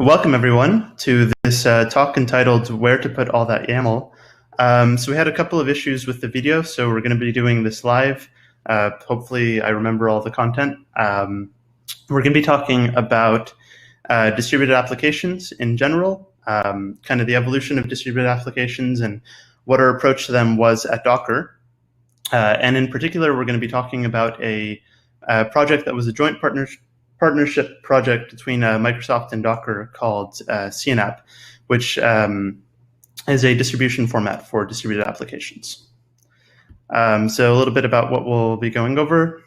Welcome, everyone, to this talk entitled Where to Put All That YAML. So we had a couple of issues with the video, so we're going to be doing this live. Hopefully I remember all the content. We're going to be talking about distributed applications in general, kind of the evolution of distributed applications and what our approach to them was at Docker. And in particular, we're going to be talking about a project that was a joint partnership project between Microsoft and Docker called CNAB, which is a distribution format for distributed applications. So a little bit about what we'll be going over.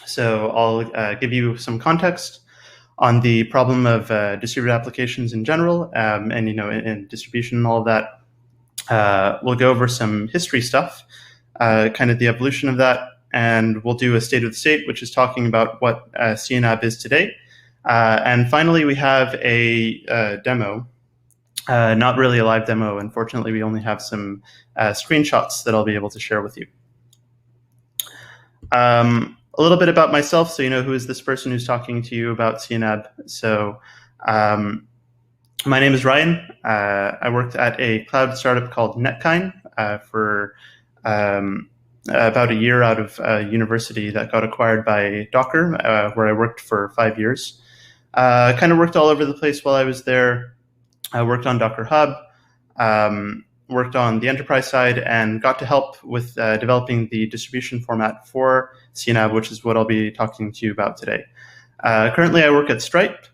So I'll give you some context on the problem of distributed applications in general, and in distribution and all of that. We'll go over some history stuff, kind of the evolution of that. And we'll do a state of the state, which is talking about what CNAB is today. And finally, we have a demo, not really a live demo. Unfortunately, we only have some screenshots that I'll be able to share with you. A little bit about myself, so you know who is this person who's talking to you about CNAB. So my name is Ryan. I worked at a cloud startup called Netkind for about a year out of university that got acquired by Docker, where I worked for 5 years. Kind of worked all over the place while I was there. I worked on Docker Hub, worked on the enterprise side, and got to help with developing the distribution format for CNAB, which is what I'll be talking to you about today. Currently, I work at Stripe,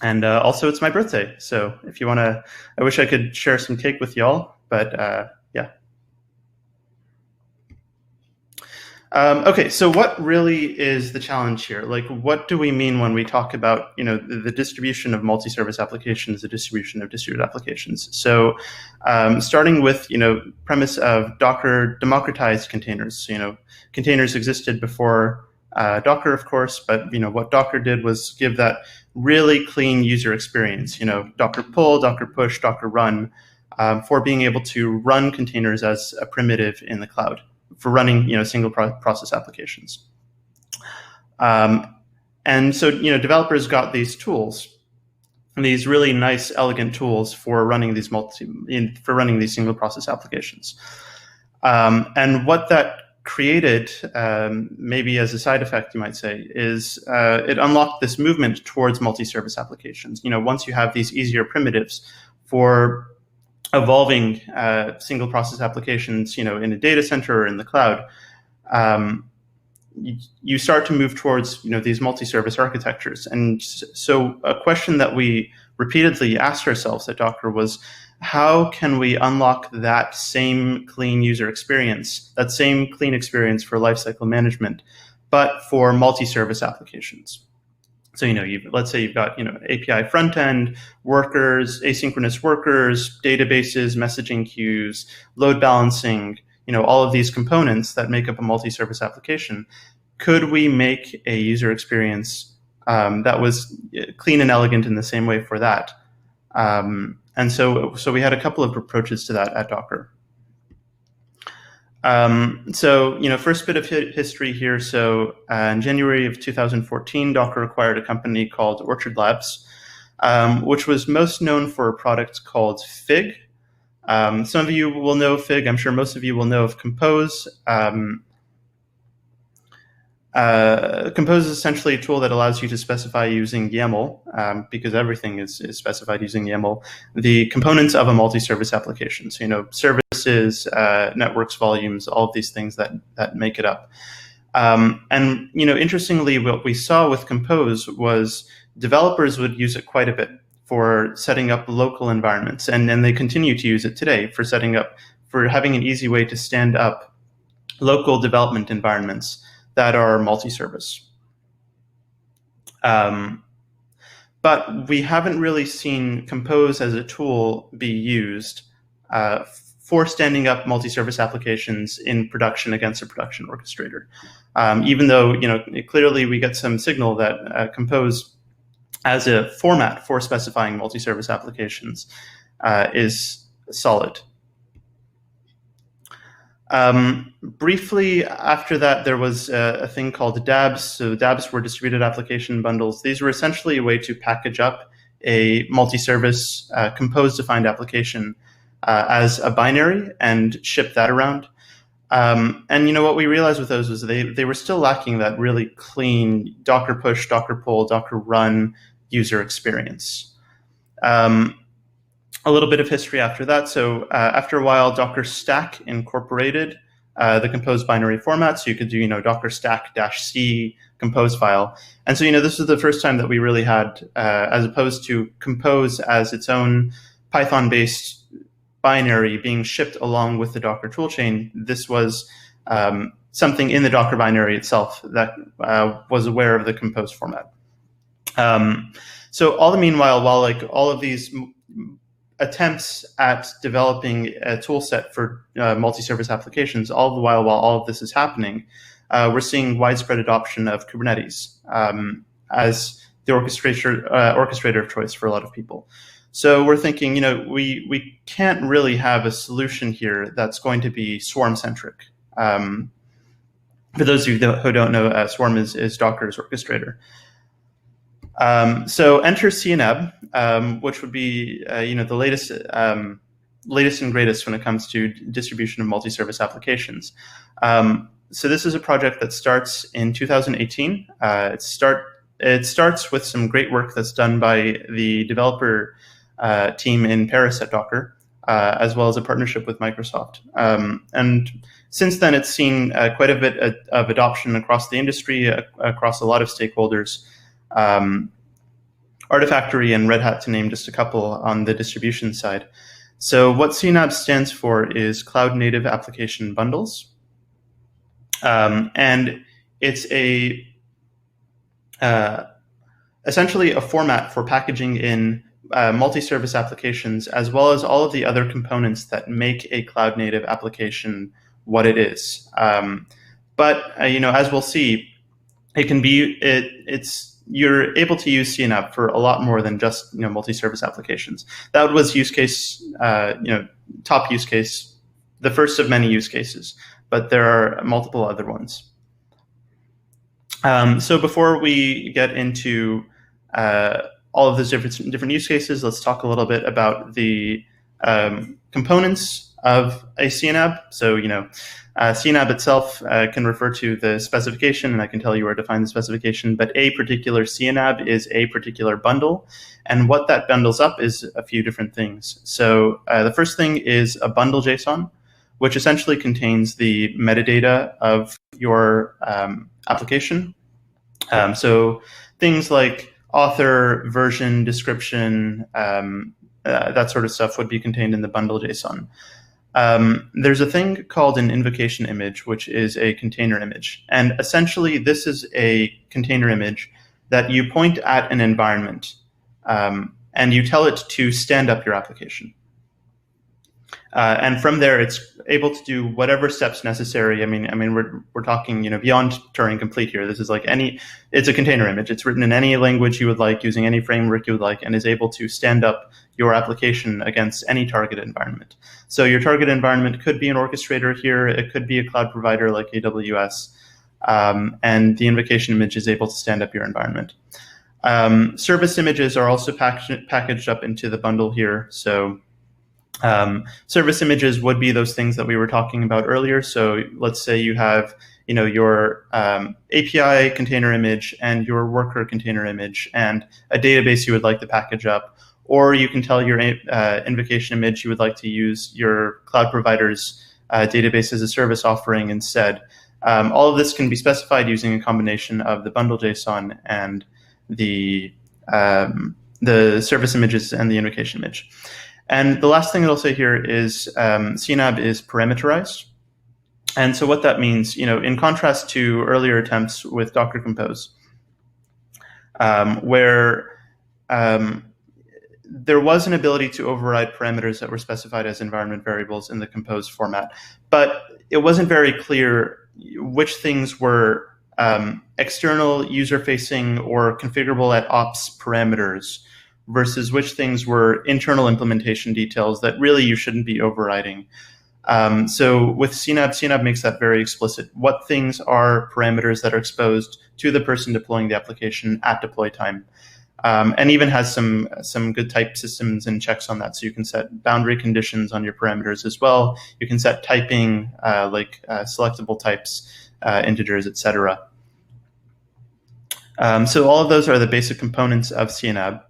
and also it's my birthday. So if you want to, I wish I could share some cake with y'all, but yeah. Okay, so what really is the challenge here? Like, what do we mean when we talk about, the distribution of multi-service applications, the distribution of distributed applications? So, starting with, premise of Docker democratized containers. Containers existed before Docker, of course, but what Docker did was give that really clean user experience. Docker pull, Docker push, Docker run, for being able to run containers as a primitive in the cloud, for running, single process applications. And so, developers got these tools, these really nice, elegant tools for running these single process applications. And what that created, maybe as a side effect, you might say, is it unlocked this movement towards multi-service applications. Once you have these easier primitives for evolving single process applications, in a data center or in the cloud, you start to move towards, these multi-service architectures. And so a question that we repeatedly asked ourselves at Docker was, how can we unlock that same clean user experience, that same clean experience for lifecycle management, but for multi-service applications? So, let's say you've got, API front end, workers, asynchronous workers, databases, messaging queues, load balancing, all of these components that make up a multi-service application. Could we make a user experience that was clean and elegant in the same way for that? And so we had a couple of approaches to that at Docker. So, first bit of history here. So in January of 2014, Docker acquired a company called Orchard Labs, which was most known for a product called Fig. Some of you will know Fig. I'm sure most of you will know of Compose. Compose is essentially a tool that allows you to specify using YAML, because everything is specified using YAML, the components of a multi-service application. So, services, networks, volumes, all of these things that make it up. And, interestingly, what we saw with Compose was developers would use it quite a bit for setting up local environments. And they continue to use it today for having an easy way to stand up local development environments that are multi-service. But we haven't really seen Compose as a tool be used for standing up multi-service applications in production against a production orchestrator. Even though, clearly we get some signal that Compose as a format for specifying multi-service applications is solid. Briefly after that, there was a thing called DABs. So DABs were distributed application bundles. These were essentially a way to package up a multi-service compose defined application as a binary and ship that around. And what we realized with those was they were still lacking that really clean Docker push, Docker pull, Docker run user experience. A little bit of history after that. So after a while, Docker Stack incorporated the compose binary format. So you could do, Docker Stack -c compose file. And so, this is the first time that we really had, as opposed to compose as its own Python-based binary being shipped along with the Docker toolchain, this was something in the Docker binary itself that was aware of the compose format. So all the meanwhile, while all of these attempts at developing a tool set for multi-service applications, all the while all of this is happening, we're seeing widespread adoption of Kubernetes as the orchestrator of choice for a lot of people. So we're thinking, we can't really have a solution here that's going to be swarm-centric. For those of you who don't know, Swarm is Docker's orchestrator. So enter CNAB, which would be the latest and greatest when it comes to distribution of multi-service applications. So this is a project that starts in 2018. It starts with some great work that's done by the developer team in Paris at Docker, as well as a partnership with Microsoft. And since then, it's seen quite a bit of adoption across the industry, across a lot of stakeholders. Artifactory and Red Hat, to name just a couple, on the distribution side. So what CNAB stands for is Cloud Native Application Bundles. And it's essentially a format for packaging in multi-service applications, as well as all of the other components that make a cloud native application what it is. But as we'll see, it can be you're able to use CNAB for a lot more than just multi-service applications. That was use case, top use case, the first of many use cases, but there are multiple other ones. So before we get into all of those different use cases, let's talk a little bit about the components of a CNAB. So CNAB itself can refer to the specification, and I can tell you where to find the specification, but a particular CNAB is a particular bundle, and what that bundles up is a few different things. So the first thing is a bundle JSON, which essentially contains the metadata of your application. So things like author, version, description, that sort of stuff would be contained in the bundle JSON. There's a thing called an invocation image, which is a container image. And essentially, this is a container image that you point at an environment and you tell it to stand up your application. And from there, it's able to do whatever steps necessary. I mean, we're talking, beyond Turing complete here. This is it's a container image. It's written in any language you would like, using any framework you would like, and is able to stand up your application against any target environment. So your target environment could be an orchestrator here. It could be a cloud provider like AWS. And the invocation image is able to stand up your environment. Service images are also packaged up into the bundle here. So service images would be those things that we were talking about earlier. So let's say you have, your API container image and your worker container image and a database you would like to package up, or you can tell your invocation image you would like to use your cloud provider's database as a service offering instead. All of this can be specified using a combination of the bundle JSON and the service images and the invocation image. And the last thing that I'll say here is CNAB is parameterized. And so what that means, in contrast to earlier attempts with Docker Compose, where there was an ability to override parameters that were specified as environment variables in the Compose format, but it wasn't very clear which things were external user-facing or configurable at ops parameters versus which things were internal implementation details that really you shouldn't be overriding. So with CNAB makes that very explicit. What things are parameters that are exposed to the person deploying the application at deploy time? and even has some good type systems and checks on that. So you can set boundary conditions on your parameters as well. You can set typing like selectable types, integers, etc. So all of those are the basic components of CNAB.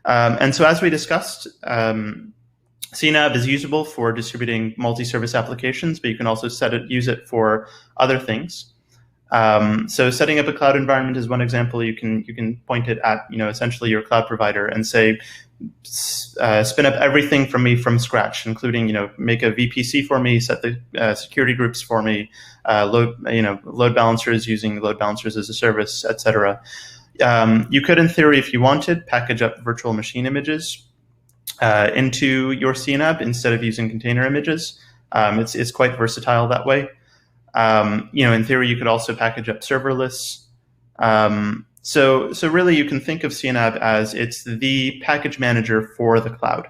And so as we discussed, CNAB is usable for distributing multi-service applications, but you can also use it for other things. So setting up a cloud environment is one example. You can point it at essentially your cloud provider and say, spin up everything from me from scratch, including make a VPC for me, set the security groups for me, load balancers using load balancers as a service, etc. You could, in theory, if you wanted, package up virtual machine images into your CNAB instead of using container images. It's quite versatile that way. In theory, you could also package up serverless. So really, you can think of CNAB as it's the package manager for the cloud.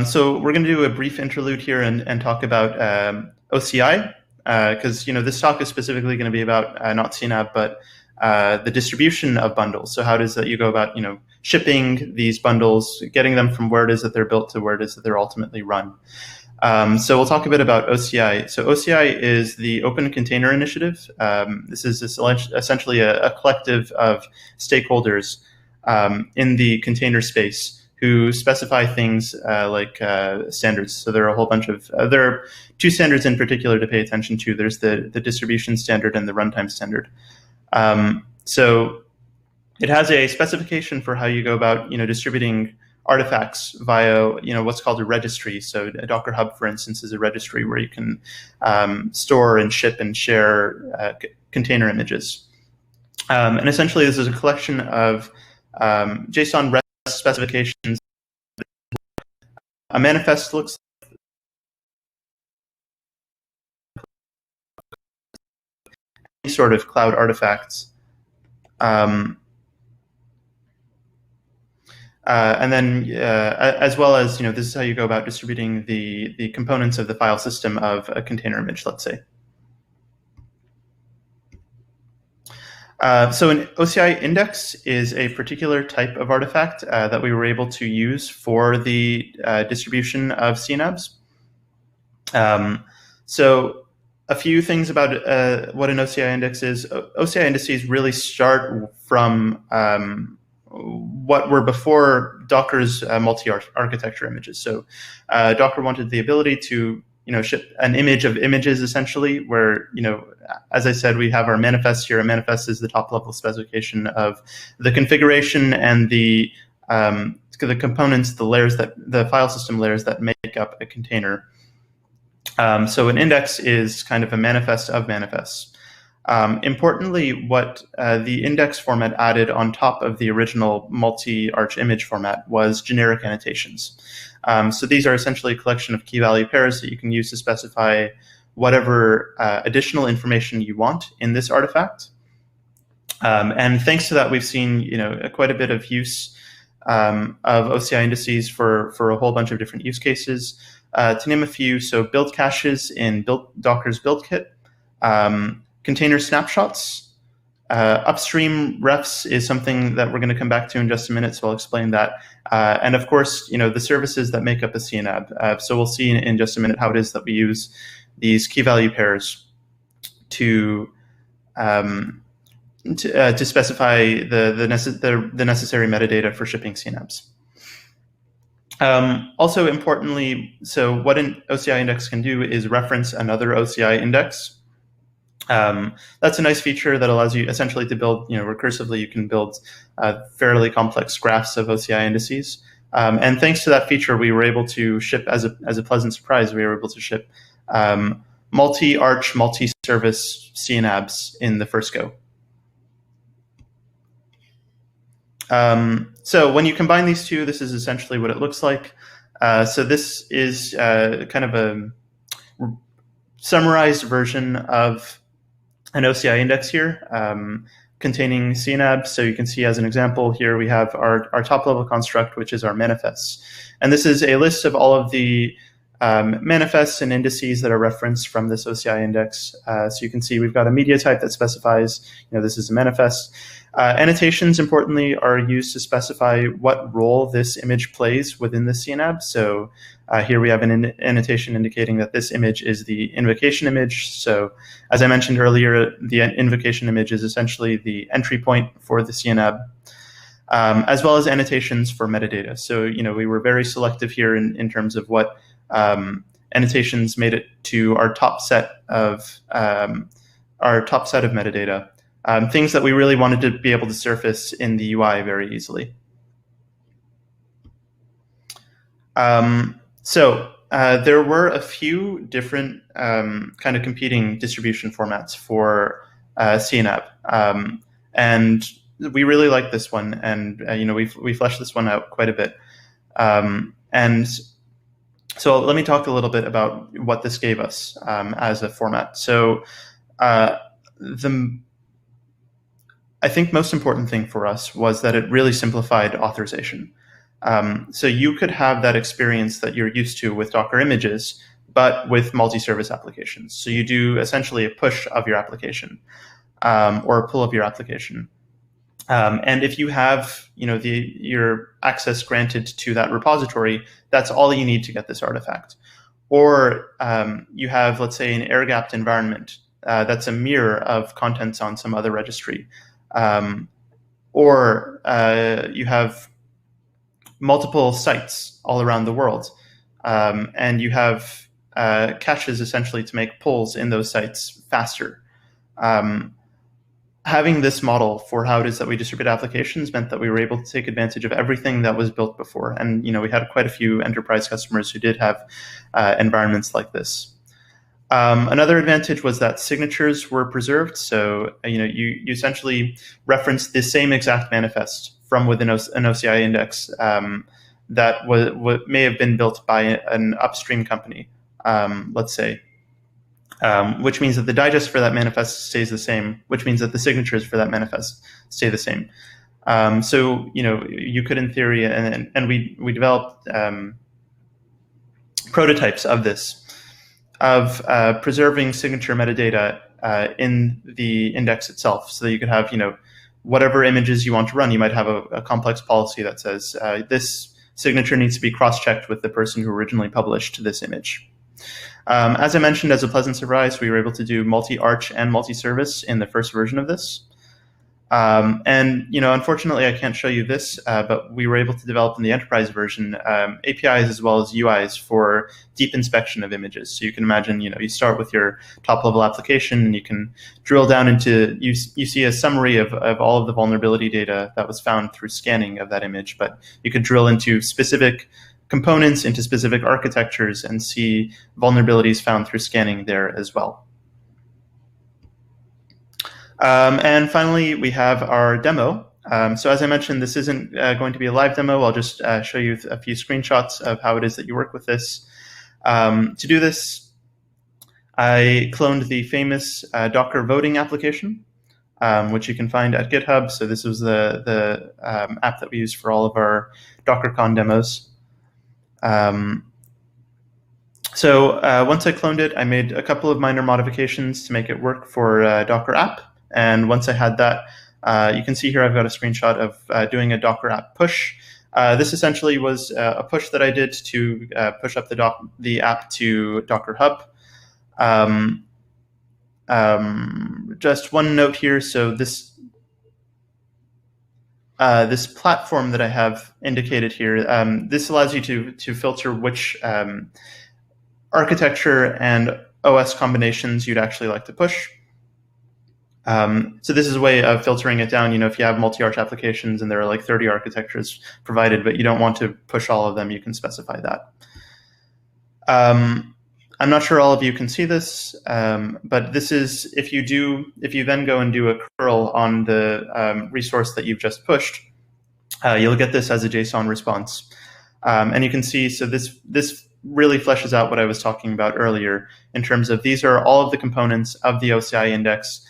So we're going to do a brief interlude here and talk about OCI, because this talk is specifically going to be about not CNAB, but the distribution of bundles. So how does that you go about shipping these bundles, getting them from where it is that they're built to where it is that they're ultimately run. So we'll talk a bit about OCI. So OCI is the Open Container Initiative. This is essentially a collective of stakeholders in the container space who specify things like standards. So there are a whole bunch of, there are two standards in particular to pay attention to. There's the distribution standard and the runtime standard. So it has a specification for how you go about, distributing artifacts via, what's called a registry. So a Docker Hub, for instance, is a registry where you can store and ship and share container images. And essentially, this is a collection of JSON REST specifications. A manifest looks like any sort of cloud artifacts. And then, as well as, this is how you go about distributing the components of the file system of a container image, let's say. So an OCI index is a particular type of artifact that we were able to use for the distribution of CNABs. So a few things about what an OCI index is. OCI indices really start from what were before Docker's multi-architecture images. So Docker wanted the ability to ship an image of images, essentially, where, as I said, we have our manifest here. A manifest is the top level specification of the configuration and the components, the layers, the file system layers that make up a container. So an index is kind of a manifest of manifests. Importantly, what the index format added on top of the original multi-arch image format was generic annotations. So these are essentially a collection of key value pairs that you can use to specify whatever additional information you want in this artifact. And thanks to that, we've seen quite a bit of use of OCI indices for a whole bunch of different use cases. To name a few, so build caches in Docker's build kit. Container snapshots. Upstream refs is something that we're going to come back to in just a minute, so I'll explain that. And of course, the services that make up a CNAB. So we'll see in just a minute how it is that we use these key value pairs to specify the necessary metadata for shipping CNABs. Also importantly, so what an OCI index can do is reference another OCI index. That's a nice feature that allows you essentially to build, recursively, you can build fairly complex graphs of OCI indices. And thanks to that feature, we were able to ship, as a pleasant surprise, we were able to ship multi-arch, multi-service CNABs in the first go. So when you combine these two, this is essentially what it looks like. So this is kind of a summarized version of an OCI index here containing CNAB. So you can see as an example here, we have our top level construct, which is our manifests. And this is a list of all of the manifests and indices that are referenced from this OCI index. So you can see we've got a media type that specifies, this is a manifest. Annotations, importantly, are used to specify what role this image plays within the CNAB. So here we have an annotation indicating that this image is the invocation image. So as I mentioned earlier, the invocation image is essentially the entry point for the CNAB. As well as annotations for metadata. So, we were very selective here in terms of what annotations made it to our top set of metadata. Things that we really wanted to be able to surface in the UI very easily. So there were a few different kind of competing distribution formats for CNAB, and we really like this one, and we fleshed this one out quite a bit. And so let me talk a little bit about what this gave us as a format. So I think most important thing for us was that it really simplified authorization. So you could have that experience that you're used to with Docker images, but with multi-service applications. So you do essentially a push of your application or a pull of your application. And if you have, your access granted to that repository, that's all you need to get this artifact. Or you have, let's say, an air-gapped environment that's a mirror of contents on some other registry. Or you have multiple sites all around the world, and you have caches essentially to make pulls in those sites faster. Having this model for how it is that we distribute applications meant that we were able to take advantage of everything that was built before. And we had quite a few enterprise customers who did have environments like this. Another advantage was that signatures were preserved. So you essentially reference the same exact manifest from within an OCI index that may have been built by an upstream company, let's say. Which means that the digest for that manifest stays the same, which means that the signatures for that manifest stay the same. So, you could, in theory, and we developed prototypes of this, of preserving signature metadata in the index itself, so that you could have, whatever images you want to run. You might have a complex policy that says this signature needs to be cross-checked with the person who originally published this image. As I mentioned, as a pleasant surprise, we were able to do multi-arch and multi-service in the first version of this. And unfortunately, I can't show you this, but we were able to develop in the enterprise version APIs as well as UIs for deep inspection of images. So you can imagine, you start with your top-level application, and you can drill down into, you see a summary of all of the vulnerability data that was found through scanning of that image, but you could drill into specific components, into specific architectures, and see vulnerabilities found through scanning there as well. And finally, we have our demo. So as I mentioned, this isn't going to be a live demo. I'll just show you a few screenshots of how it is that you work with this. To do this, I cloned the famous Docker voting application, which you can find at GitHub. So this was the app that we use for all of our DockerCon demos. So once I cloned it, I made a couple of minor modifications to make it work for Docker app. And once I had that, you can see here I've got a screenshot of doing a Docker app push. This essentially was a push that I did to push up the app to Docker Hub. Just one note here. So this platform that I have indicated here, this allows you to filter which architecture and OS combinations you'd actually like to push. So this is a way of filtering it down. If you have multi-arch applications and there are like 30 architectures provided, but you don't want to push all of them, you can specify that. I'm not sure all of you can see this, but this is, if you then go and do a curl on the resource that you've just pushed, you'll get this as a JSON response. And you can see, so this really fleshes out what I was talking about earlier in terms of these are all of the components of the OCI index.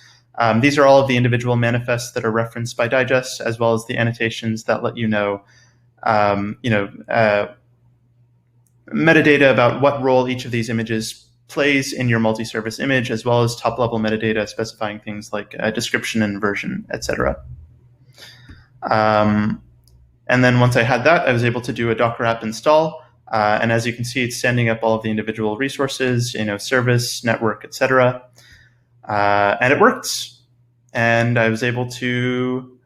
These are all of the individual manifests that are referenced by digest, as well as the annotations that let you know, metadata about what role each of these images plays in your multi-service image, as well as top-level metadata specifying things like description and version, etc. And then once I had that, I was able to do a Docker app install. And as you can see, it's standing up all of the individual resources, service, network, etc. And it worked. And I was able to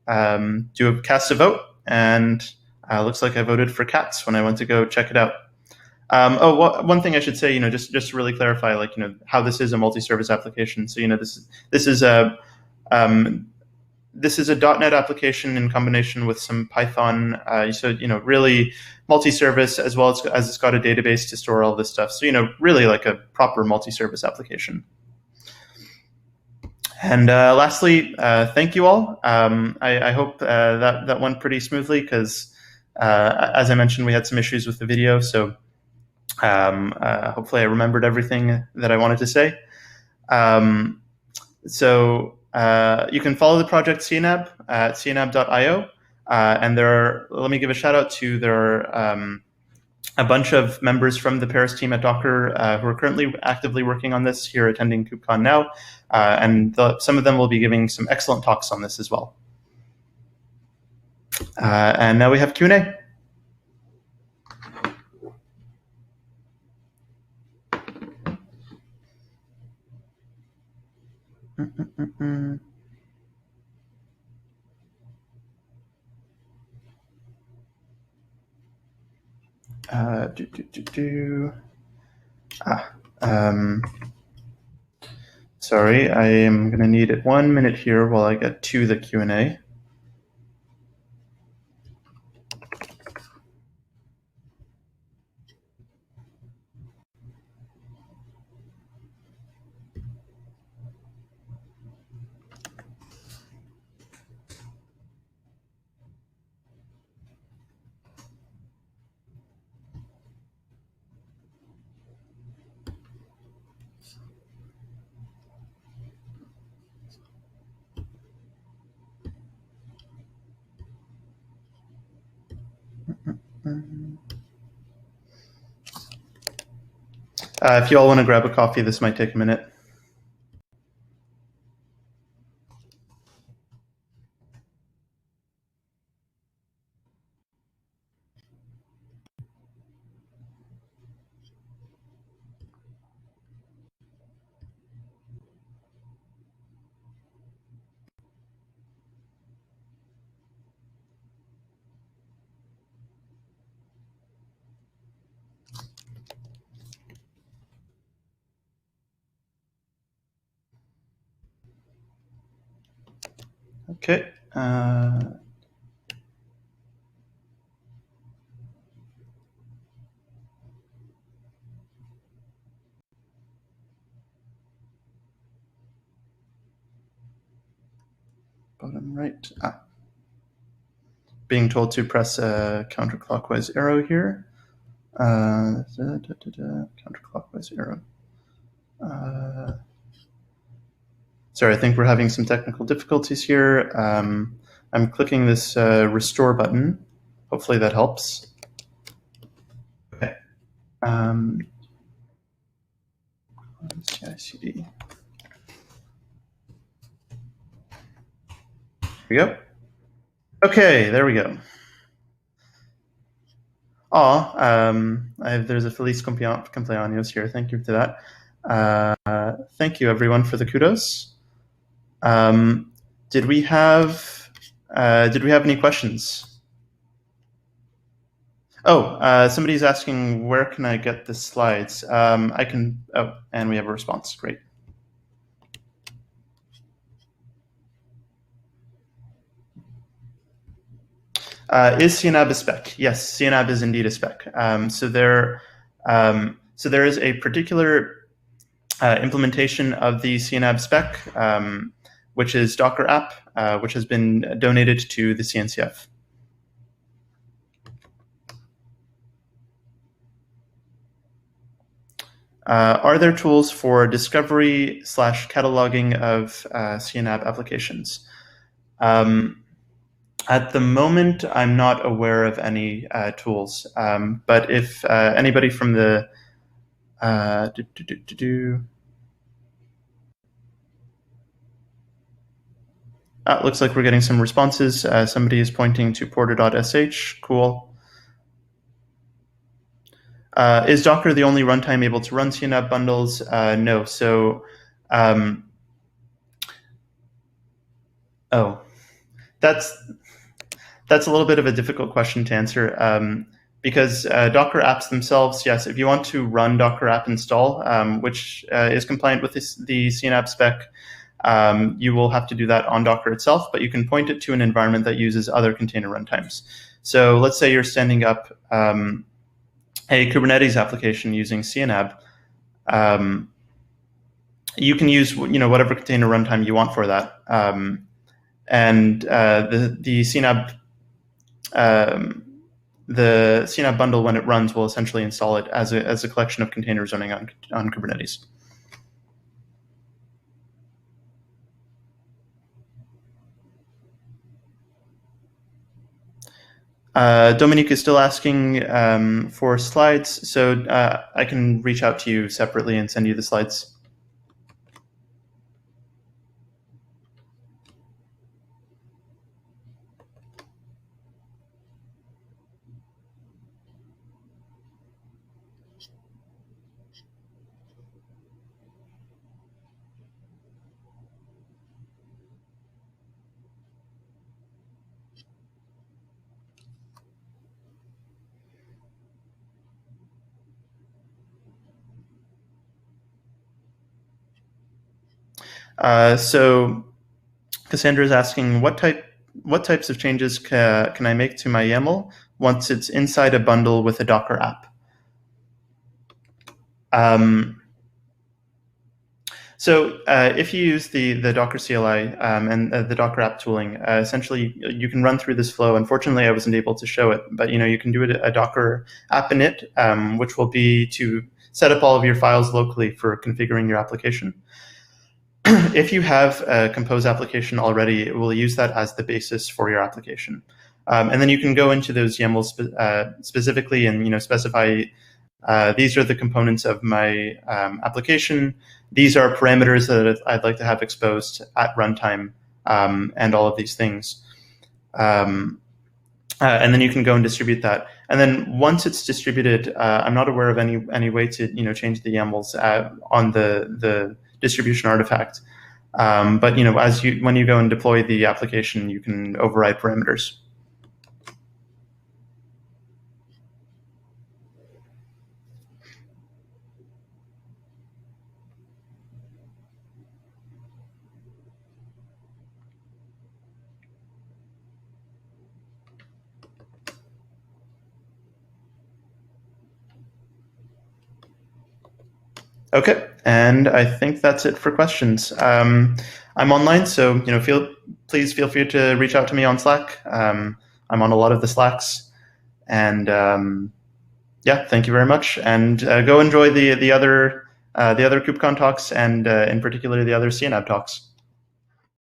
cast a vote, and looks like I voted for cats when I went to go check it out. One thing I should say, just to really clarify, how this is a multi-service application. So, this is a .NET application in combination with some Python. So, really multi-service, as well as it's got a database to store all this stuff. So, really like a proper multi-service application. And lastly, thank you all. I hope that went pretty smoothly because, as I mentioned, we had some issues with the video. So hopefully I remembered everything that I wanted to say. So you can follow the project CNAB at cnab.io. And let me give a shout out to a bunch of members from the Paris team at Docker who are currently actively working on this here attending KubeCon now. And some of them will be giving some excellent talks on this as well. And now we have Q&A. Sorry, I am going to need it 1 minute here while I get to the Q&A. If you all want to grab a coffee, this might take a minute. Okay. Bottom right. Being told to press a counterclockwise arrow here. Counterclockwise arrow. Sorry, I think we're having some technical difficulties here. I'm clicking this restore button. Hopefully that helps. Okay. CI/CD. Here we go. Okay, there we go. There's a Feliz Cumpleaños here. Thank you for that. Thank you, everyone, for the kudos. Did we have any questions? Somebody's asking, where can I get the slides? And we have a response. Great. Is CNAB a spec? Yes, CNAB is indeed a spec. So there is a particular implementation of the CNAB spec, which is Docker app, which has been donated to the CNCF. Are there tools for discovery / cataloging of CNAB applications? At the moment, I'm not aware of any tools, but if anybody from the looks like we're getting some responses. Somebody is pointing to porter.sh. Cool. Is Docker the only runtime able to run CNAB bundles? No. So, that's a little bit of a difficult question to answer, because Docker apps themselves, yes, if you want to run Docker app install, which is compliant with the CNAB spec, you will have to do that on Docker itself, but you can point it to an environment that uses other container runtimes. So let's say you're standing up a Kubernetes application using CNAB. You can use whatever container runtime you want for that, and the CNAB the CNAB bundle, when it runs, will essentially install it as a collection of containers running on Kubernetes. Dominique is still asking for slides, so I can reach out to you separately and send you the slides. So Cassandra is asking, what types of changes can I make to my YAML once it's inside a bundle with a Docker app? So if you use the Docker CLI and the Docker app tooling, essentially you can run through this flow. Unfortunately, I wasn't able to show it, but you can do a Docker app init, which will be to set up all of your files locally for configuring your application. If you have a Compose application already, it will use that as the basis for your application. And then you can go into those YAMLs specifically and specify these are the components of my application. These are parameters that I'd like to have exposed at runtime, and all of these things. And then you can go and distribute that. And then once it's distributed, I'm not aware of any way to change the YAMLs on the distribution artifact. But when you go and deploy the application, you can override parameters. Okay, and I think that's it for questions. I'm online, so please feel free to reach out to me on Slack. I'm on a lot of the Slacks, and yeah, thank you very much. And go enjoy the other KubeCon talks, and in particular the other CNAB talks.